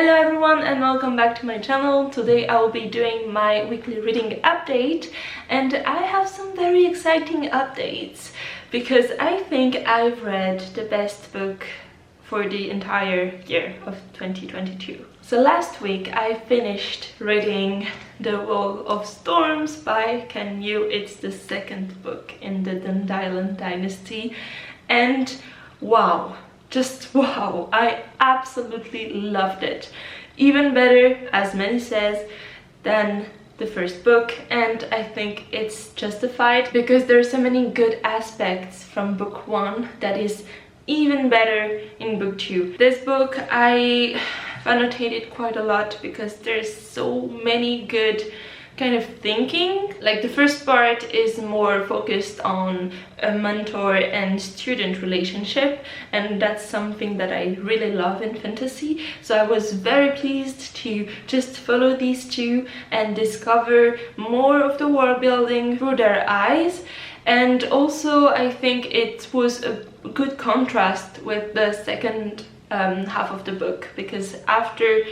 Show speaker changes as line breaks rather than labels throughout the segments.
Hello everyone and welcome back to my channel. Today I will be doing my weekly reading update and I have some very exciting updates because I think I've read the best book for the entire year of 2022. So last week I finished reading The Wall of Storms by Ken Yu. It's the second book in the Dandelion Dynasty and wow! Just wow, I absolutely loved it. Even better, as many says, than the first book, and I think it's justified because there are so many good aspects from book one that is even better in book two. This book I've annotated quite a lot because there's so many good kind of thinking. Like the first part is more focused on a mentor and student relationship, and that's something that I really love in fantasy, so I was very pleased to just follow these two and discover more of the world building through their eyes. And also I think it was a good contrast with the second half of the book, because after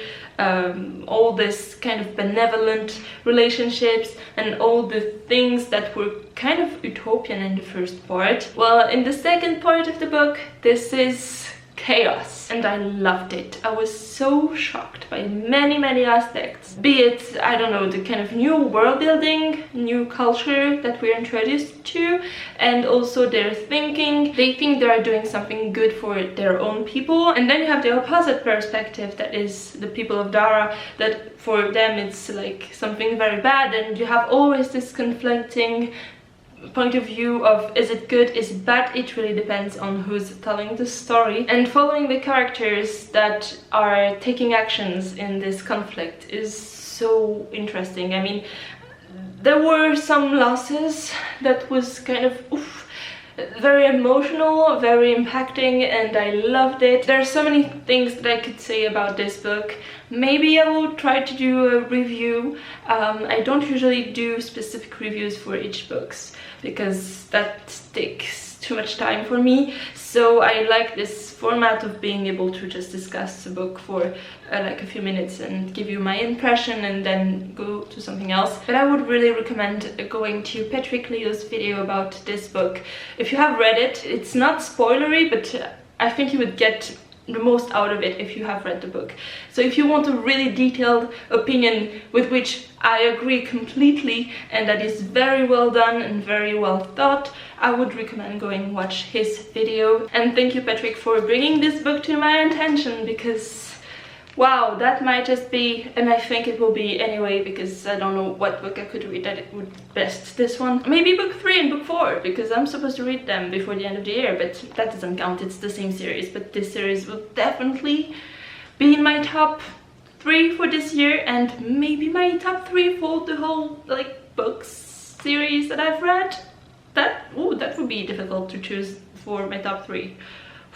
all this kind of benevolent relationships and all the things that were kind of utopian in the first part, well, in the second part of the book this is chaos, and I loved it. I was so shocked by many aspects, be it, I don't know, the kind of new world building, new culture that we're introduced to, and also their thinking. They think they are doing something good for their own people, and then you have the opposite perspective, that is the people of Dara, that for them it's like something very bad, and you have always this conflicting point of view of is it good, is it bad. It really depends on who's telling the story, and following the characters that are taking actions in this conflict is so interesting. I mean, there were some losses that was kind of very emotional, very impacting, and I loved it. There are so many things that I could say about this book. Maybe I will try to do a review. I don't usually do specific reviews for each books because that takes too much time for me, so I like this format of being able to just discuss a book for like a few minutes and give you my impression and then go to something else. But I would really recommend going to Patrick Leo's video about this book. If you have read it, it's not spoilery, but I think you would get the most out of it if you have read the book. So if you want a really detailed opinion with which I agree completely and that is very well done and very well thought, I would recommend going and watch his video. And thank you, Patrick, for bringing this book to my attention, because wow, that might just be, and I think it will be anyway, because I don't know what book I could read that it would best this one. Maybe book 3 and book 4, because I'm supposed to read them before the end of the year, but that doesn't count, it's the same series. But this series will definitely be in my top 3 for this year, and maybe my top 3 for the whole like books series that I've read. That would be difficult to choose for my top 3.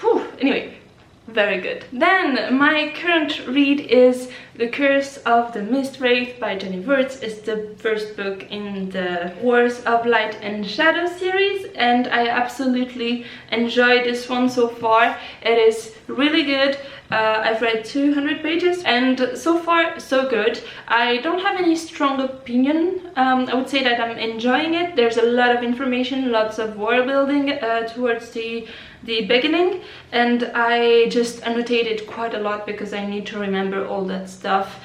Whew, anyway. Very good. Then my current read is The Curse of the Mist Wraith by Jenny Wirtz. It's the first book in the Wars of Light and Shadow series, and I absolutely enjoyed this one so far. It is really good. I've read 200 pages and so far so good. I don't have any strong opinion. I would say that I'm enjoying it. There's a lot of information, lots of world building towards the beginning, and I just annotated quite a lot because I need to remember all that stuff.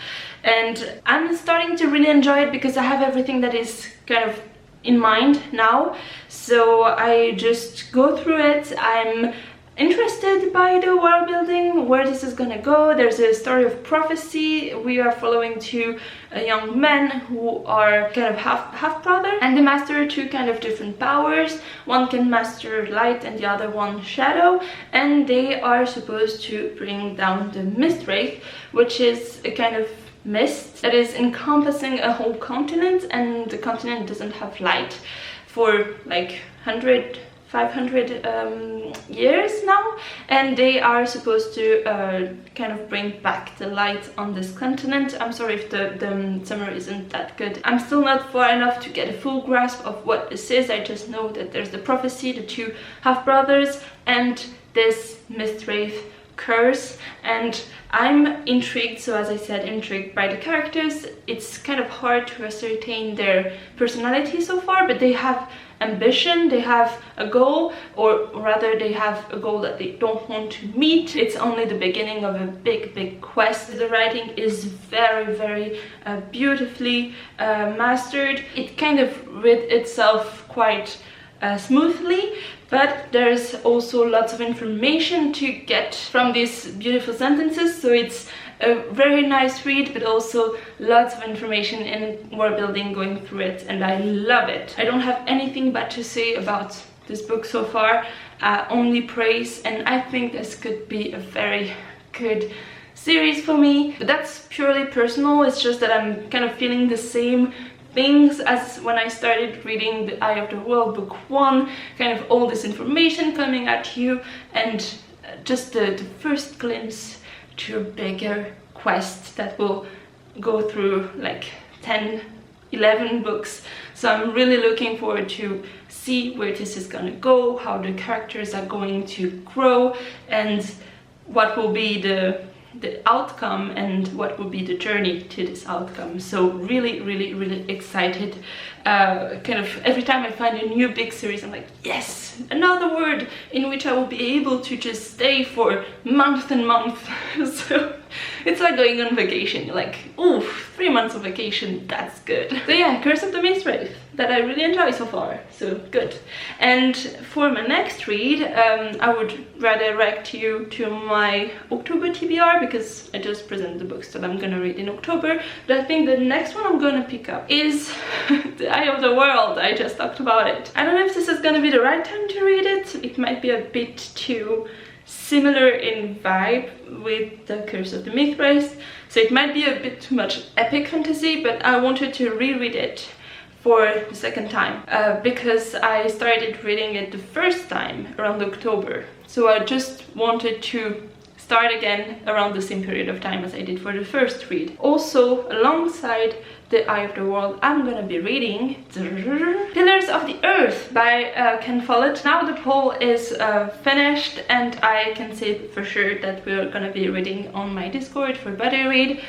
And I'm starting to really enjoy it because I have everything that is kind of in mind now, so I just go through it. I'm interested by the world building, where this is gonna go. There's a story of prophecy. We are following two young men who are kind of half-brother, and they master two kind of different powers. One can master light and the other one shadow, and they are supposed to bring down the Mist Wraith, which is a kind of mist that is encompassing a whole continent, and the continent doesn't have light for like 500 years now, and they are supposed to kind of bring back the light on this continent. I'm sorry if the summary isn't that good. I'm still not far enough to get a full grasp of what this is. I just know that there's the prophecy, the two half-brothers, and this Mist Wraith curse, and I'm intrigued, so as I said, intrigued by the characters. It's kind of hard to ascertain their personality so far, but they have ambition, they have a goal, or rather they have a goal that they don't want to meet. It's only the beginning of a big quest. The writing is very beautifully mastered. It kind of read itself quite smoothly, but there's also lots of information to get from these beautiful sentences, so it's a very nice read, but also lots of information and world building going through it, and I love it. I don't have anything bad to say about this book so far, only praise, and I think this could be a very good series for me. But that's purely personal. It's just that I'm kind of feeling the same things as when I started reading The Eye of the World book 1, kind of all this information coming at you, and just the first glimpse to a bigger quest that will go through like 10, 11 books. So I'm really looking forward to see where this is gonna go, how the characters are going to grow, and what will be the outcome and what will be the journey to this outcome. So really excited. Kind of every time I find a new big series, I'm like, yes, another word in which I will be able to just stay for months and months. So it's like going on vacation. You're like, oof, 3 months of vacation, that's good. So yeah, Curse of the Mist Wraith, that I really enjoy so far, so good. And for my next read, I would redirect you to my October TBR, because I just presented the books that I'm gonna read in October. But I think the next one I'm gonna pick up is The Eye of the World. I just talked about it. I don't know if this is gonna be the right time to read it. It might be a bit too similar in vibe with the Curse of the Mist Wraith, so it might be a bit too much epic fantasy, but I wanted to reread it for the second time because I started reading it the first time around October, so I just wanted to start again around the same period of time as I did for the first read. Also, alongside The Eye of the World, I'm gonna be reading Pillars of the Earth by Ken Follett. Now the poll is finished, and I can say for sure that we're gonna be reading on my Discord for buddy read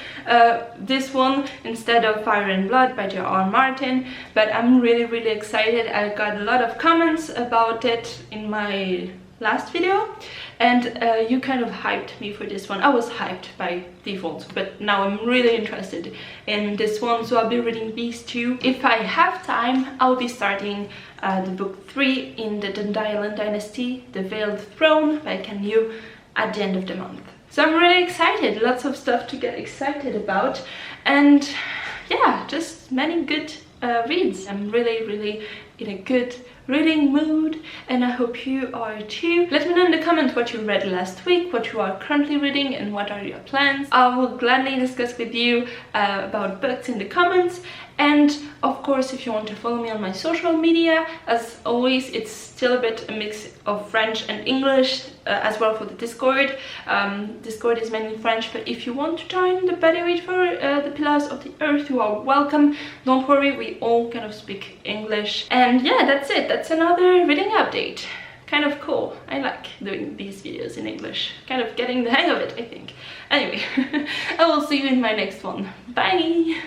this one instead of Fire and Blood by J.R.R. Martin. But I'm really excited. I got a lot of comments about it in my last video, and you kind of hyped me for this one. I was hyped by default, but now I'm really interested in this one, so I'll be reading these two. If I have time, I'll be starting the book 3 in the Dandelion Dynasty, The Veiled Throne by Ken Yu, at the end of the month. So I'm really excited, lots of stuff to get excited about, and yeah, just many good reads. I'm really in a good reading mood, and I hope you are too. Let me know in the comments what you read last week, what you are currently reading, and what are your plans. I will gladly discuss with you about books in the comments. And of course, if you want to follow me on my social media, as always, it's still a bit a mix of French and English, as well for the Discord. Discord is mainly French, but if you want to join the buddy read for the Pillars of the Earth, you are welcome. Don't worry, we all kind of speak English. And yeah, that's it. That's another reading update. Kind of cool. I like doing these videos in English. Kind of getting the hang of it, I think. Anyway, I will see you in my next one. Bye!